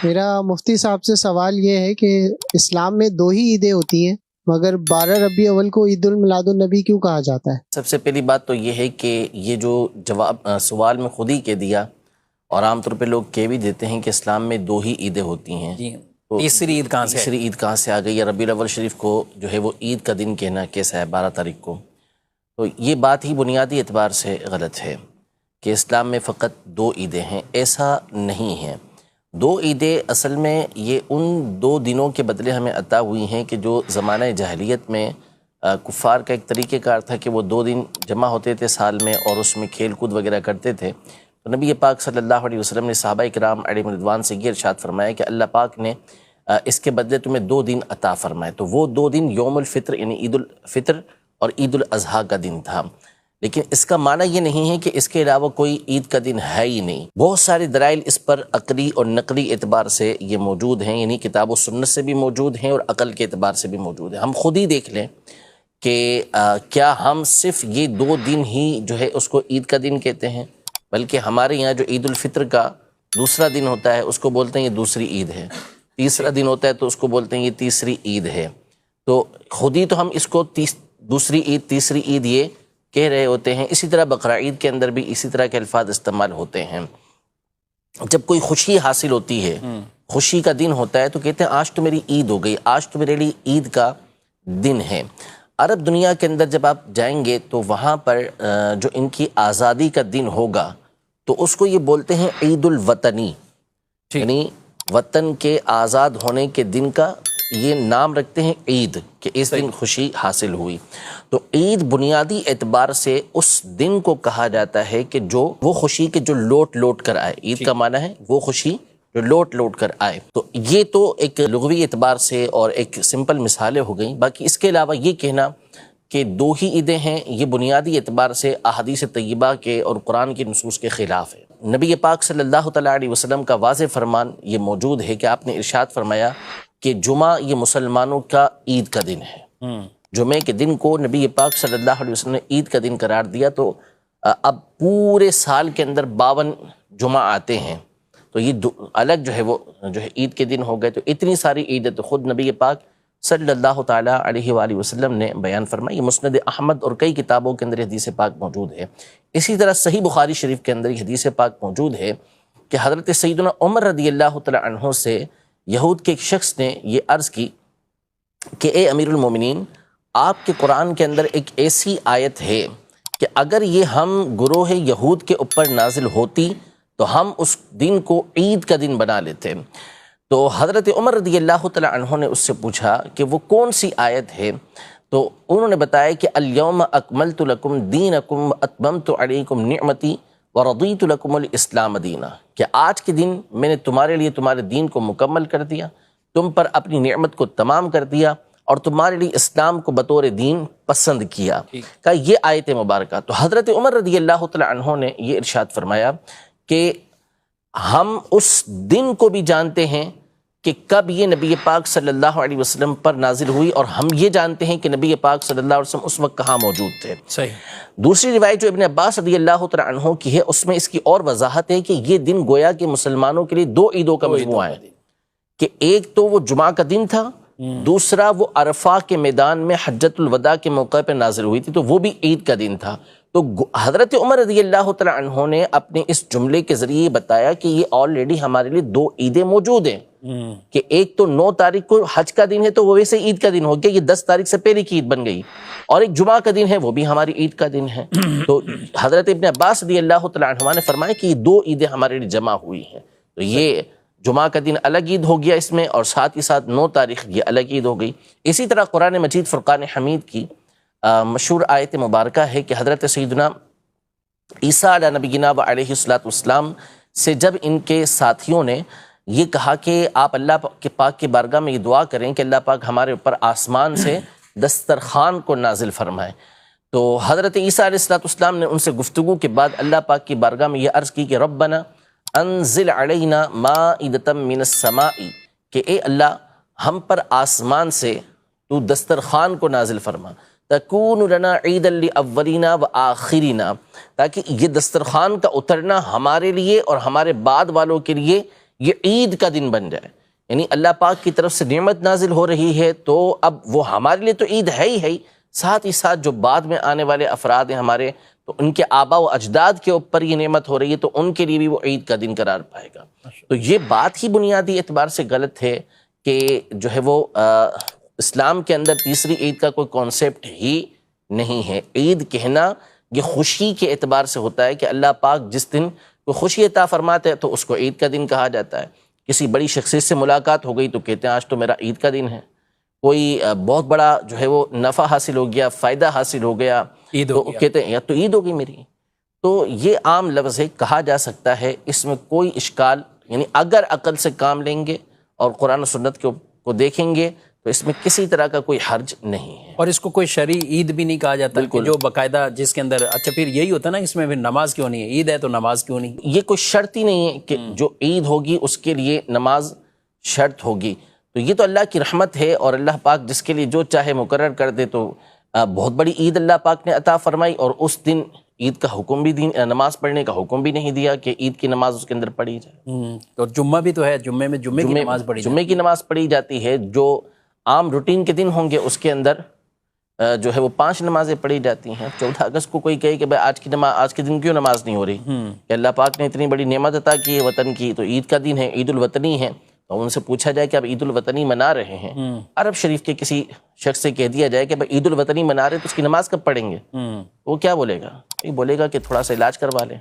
میرا مفتی صاحب سے سوال یہ ہے کہ اسلام میں دو ہی عیدیں ہوتی ہیں، مگر 12 ربیع اول کو عید الميلاد النبی کیوں کہا جاتا ہے؟ سب سے پہلی بات تو یہ ہے کہ یہ جو جواب سوال میں خود ہی کہہ دیا، اور عام طور پہ لوگ کہہ بھی دیتے ہیں کہ اسلام میں دو ہی عیدیں ہوتی ہیں۔ جی، تو تیسری عید کہاں سے ہے؟ تیسری عید کہاں سے آ گئی؟ یا ربیع الاول شریف کو جو ہے وہ عید کا دن کہنا کیسا ہے 12 تاریخ کو؟ تو یہ بات ہی بنیادی اعتبار سے غلط ہے کہ اسلام میں فقط دو عیدیں ہیں، ایسا نہیں ہے۔ دو عیدیں اصل میں یہ ان دو دنوں کے بدلے ہمیں عطا ہوئی ہیں کہ جو زمانہ جاہلیت میں کفار کا ایک طریقہ کار تھا کہ وہ 2 دن جمع ہوتے تھے سال میں، اور اس میں کھیل کود وغیرہ کرتے تھے۔ تو نبی پاک صلی اللہ علیہ وسلم نے صحابہ کرام علیہم رضوان سے یہ ارشاد فرمایا کہ اللہ پاک نے اس کے بدلے تمہیں 2 دن عطا فرمائے۔ تو وہ 2 دن یوم الفطر یعنی عید الفطر اور عید الاضحیٰ کا دن تھا۔ لیکن اس کا معنی یہ نہیں ہے کہ اس کے علاوہ کوئی عید کا دن ہے ہی نہیں۔ بہت سارے دلائل اس پر عقلی اور نقلی اعتبار سے یہ موجود ہیں، یعنی کتاب و سنت سے بھی موجود ہیں اور عقل کے اعتبار سے بھی موجود ہیں۔ ہم خود ہی دیکھ لیں کہ کیا ہم صرف یہ 2 دن ہی جو ہے اس کو عید کا دن کہتے ہیں، بلکہ ہمارے یہاں جو عید الفطر کا دوسرا دن ہوتا ہے اس کو بولتے ہیں یہ دوسری عید ہے، تیسرا دن ہوتا ہے تو اس کو بولتے ہیں یہ تیسری عید ہے۔ تو خود ہی تو ہم اس کو دوسری عید تیسری عید یہ کہہ رہے ہوتے ہیں۔ اسی طرح بقرہ عید کے اندر بھی اسی طرح کے الفاظ استعمال ہوتے ہیں۔ جب کوئی خوشی حاصل ہوتی ہے، خوشی کا دن ہوتا ہے، تو کہتے ہیں آج تو میری عید ہو گئی، آج تو میرے لیے عید کا دن ہے۔ عرب دنیا کے اندر جب آپ جائیں گے تو وہاں پر جو ان کی آزادی کا دن ہوگا تو اس کو یہ بولتے ہیں عید الوطنی، یعنی وطن کے آزاد ہونے کے دن کا یہ نام رکھتے ہیں عید، کہ اس دن خوشی حاصل ہوئی۔ تو عید بنیادی اعتبار سے اس دن کو کہا جاتا ہے کہ جو وہ خوشی کے جو لوٹ کر آئے، عید کا معنی ہے وہ خوشی جو لوٹ کر آئے۔ تو یہ تو ایک لغوی اعتبار سے اور ایک سمپل مثالیں ہو گئیں۔ باقی اس کے علاوہ یہ کہنا کہ 2 ہی عیدیں ہیں، یہ بنیادی اعتبار سے احادیث طیبہ کے اور قرآن کی نصوص کے خلاف ہے۔ نبی پاک صلی اللہ تعالیٰ علیہ وسلم کا واضح فرمان یہ موجود ہے کہ آپ نے ارشاد فرمایا کہ جمعہ یہ مسلمانوں کا عید کا دن ہے۔ جمعے کے دن کو نبی پاک صلی اللہ علیہ وسلم نے عید کا دن قرار دیا۔ تو اب پورے سال کے اندر 52 جمعہ آتے ہیں، تو یہ الگ جو ہے وہ جو ہے عید کے دن ہو گئے۔ تو اتنی ساری عیدیں تو خود نبی پاک صلی اللہ تعالیٰ علیہ وآلہ وسلم نے بیان فرمائی۔ یہ مسند احمد اور کئی کتابوں کے اندر حدیث پاک موجود ہے۔ اسی طرح صحیح بخاری شریف کے اندر یہ حدیث پاک موجود ہے کہ حضرت سیدنا عمر رضی اللہ تعالیٰ عنہ سے یہود کے ایک شخص نے یہ عرض کی کہ اے امیر المومنین، آپ کے قرآن کے اندر ایک ایسی آیت ہے کہ اگر یہ ہم گروہ یہود کے اوپر نازل ہوتی تو ہم اس دن کو عید کا دن بنا لیتے۔ تو حضرت عمر رضی اللہ تعالیٰ عنہ نے اس سے پوچھا کہ وہ کون سی آیت ہے؟ تو انہوں نے بتایا کہ الیوم اکملت لکم دینکم اتممت علیکم نعمتی ورضیت لکم الاسلام دینا، کہ آج کے دن میں نے تمہارے لیے تمہارے دین کو مکمل کر دیا، تم پر اپنی نعمت کو تمام کر دیا، اور تمہارے لیے اسلام کو بطور دین پسند کیا۔ کہ یہ آیت مبارکہ۔ تو حضرت عمر رضی اللہ تعالیٰ عنہ نے یہ ارشاد فرمایا کہ ہم اس دن کو بھی جانتے ہیں کہ کب یہ نبی پاک صلی اللہ علیہ وسلم پر نازل ہوئی، اور ہم یہ جانتے ہیں کہ نبی پاک صلی اللہ علیہ وسلم اس وقت کہاں موجود تھے۔ صحیح۔ دوسری روایت جو ابن عباس رضی اللہ تعالیٰ عنہ کی ہے، اس میں اس کی اور وضاحت ہے کہ یہ دن گویا کہ مسلمانوں کے لیے 2 عیدوں کا مجموعہ ہے، کہ ایک تو وہ جمعہ کا دن تھا، دوسرا وہ عرفہ کے میدان میں حجۃ الوداع کے موقع پہ نازل ہوئی تھی، تو وہ بھی عید کا دن تھا۔ تو حضرت عمر رضی اللہ تعالیٰ عنہ نے اپنے اس جملے کے ذریعے بتایا کہ یہ آلریڈی ہمارے لیے 2 عیدیں موجود ہیں، کہ ایک تو 9 تاریخ کو حج کا دن ہے تو وہ ویسے عید کا دن ہو گیا، یہ 10 تاریخ سے پہلے کی عید بن گئی، اور ایک جمعہ کا دن ہے وہ بھی ہماری عید کا دن ہے۔ تو حضرت ابن عباس رضی اللہ تعالیٰ عنہ نے فرمایا کہ یہ 2 عیدیں ہمارے لیے جمع ہوئی ہیں۔ تو یہ جمعہ کا دن الگ عید ہو گیا اس میں، اور ساتھ ہی ساتھ 9 تاریخ یہ الگ عید ہو گئی۔ اسی طرح قرآن مجید فرقان حمید کی مشہور آیت مبارکہ ہے کہ حضرت سیدنا عیسیٰ علیہ نبینا و علیہ السلام سے جب ان کے ساتھیوں نے یہ کہا کہ آپ اللہ کے پاک کی بارگاہ میں یہ دعا کریں کہ اللہ پاک ہمارے اوپر آسمان سے دسترخوان کو نازل فرمائے، تو حضرت عیسیٰ علیہ السلام نے ان سے گفتگو کے بعد اللہ پاک کی بارگاہ میں یہ عرض کی کہ ربنا انزل علینا مائدۃ من السماء، کہ اے اللہ ہم پر آسمان سے تو دسترخوان کو نازل فرما، تکون لنا عیدا لاولینا و آخرینا، تاکہ یہ دسترخوان کا اترنا ہمارے لیے اور ہمارے بعد والوں کے لیے یہ عید کا دن بن جائے، یعنی اللہ پاک کی طرف سے نعمت نازل ہو رہی ہے تو اب وہ ہمارے لیے تو عید ہے ہی، ساتھ ہی ساتھ جو بعد میں آنے والے افراد ہیں ہمارے، تو ان کے آبا و اجداد کے اوپر یہ نعمت ہو رہی ہے تو ان کے لیے بھی وہ عید کا دن قرار پائے گا۔ تو یہ بات ہی بنیادی اعتبار سے غلط ہے کہ جو ہے وہ اسلام کے اندر تیسری عید کا کوئی کانسیپٹ ہی نہیں ہے۔ عید کہنا یہ خوشی کے اعتبار سے ہوتا ہے کہ اللہ پاک جس دن کوئی خوشی عطا فرماتے ہیں تو اس کو عید کا دن کہا جاتا ہے۔ کسی بڑی شخصیت سے ملاقات ہو گئی تو کہتے ہیں آج تو میرا عید کا دن ہے۔ کوئی بہت بڑا جو ہے وہ نفع حاصل ہو گیا، فائدہ حاصل ہو گیا، تو کہتے ہیں یا تو عید ہو گئی میری۔ تو یہ عام لفظ ہے، کہا جا سکتا ہے، اس میں کوئی اشکال، یعنی اگر عقل سے کام لیں گے اور قرآن و سنت کو دیکھیں گے تو اس میں کسی طرح کا کوئی حرج نہیں ہے۔ اور اس کو کوئی شرعی عید بھی نہیں کہا جاتا کہ جو باقاعدہ جس کے اندر، اچھا پھر یہی ہوتا نا، اس میں پھر نماز کیوں نہیں ہے؟ عید ہے تو نماز کیوں نہیں؟ یہ کوئی شرط ہی نہیں ہے کہ جو عید ہوگی اس کے لیے نماز شرط ہوگی۔ تو یہ تو اللہ کی رحمت ہے، اور اللہ پاک جس کے لیے جو چاہے مقرر کر دے۔ تو بہت بڑی عید اللہ پاک نے عطا فرمائی، اور اس دن عید کا حکم بھی نماز پڑھنے کا حکم بھی نہیں دیا کہ عید کی نماز اس کے اندر پڑھی جائے۔ تو جمعہ بھی تو ہے، جمعے میں جمعے کی نماز پڑھی جمعے کی نماز پڑھی جاتی ہے۔ جو عام روٹین کے دن ہوں گے اس کے اندر جو ہے وہ 5 نمازیں پڑھی جاتی ہیں۔ 14 اگست کو کوئی کہے کہ بھائی آج کے دن کیوں نماز نہیں ہو رہی، کہ اللہ پاک نے اتنی بڑی نعمت عطا کی ہے وطن کی، تو عید کا دن ہے، عید الوطنی ہے، تو ان سے پوچھا جائے کہ اب عید الوطنی منا رہے ہیں، عرب شریف کے کسی شخص سے کہہ دیا جائے کہ بھائی عید الوطنی منا رہے تو اس کی نماز کب پڑھیں گے، وہ کیا بولے گا؟ یہ بولے گا کہ تھوڑا سا علاج کروا لیں۔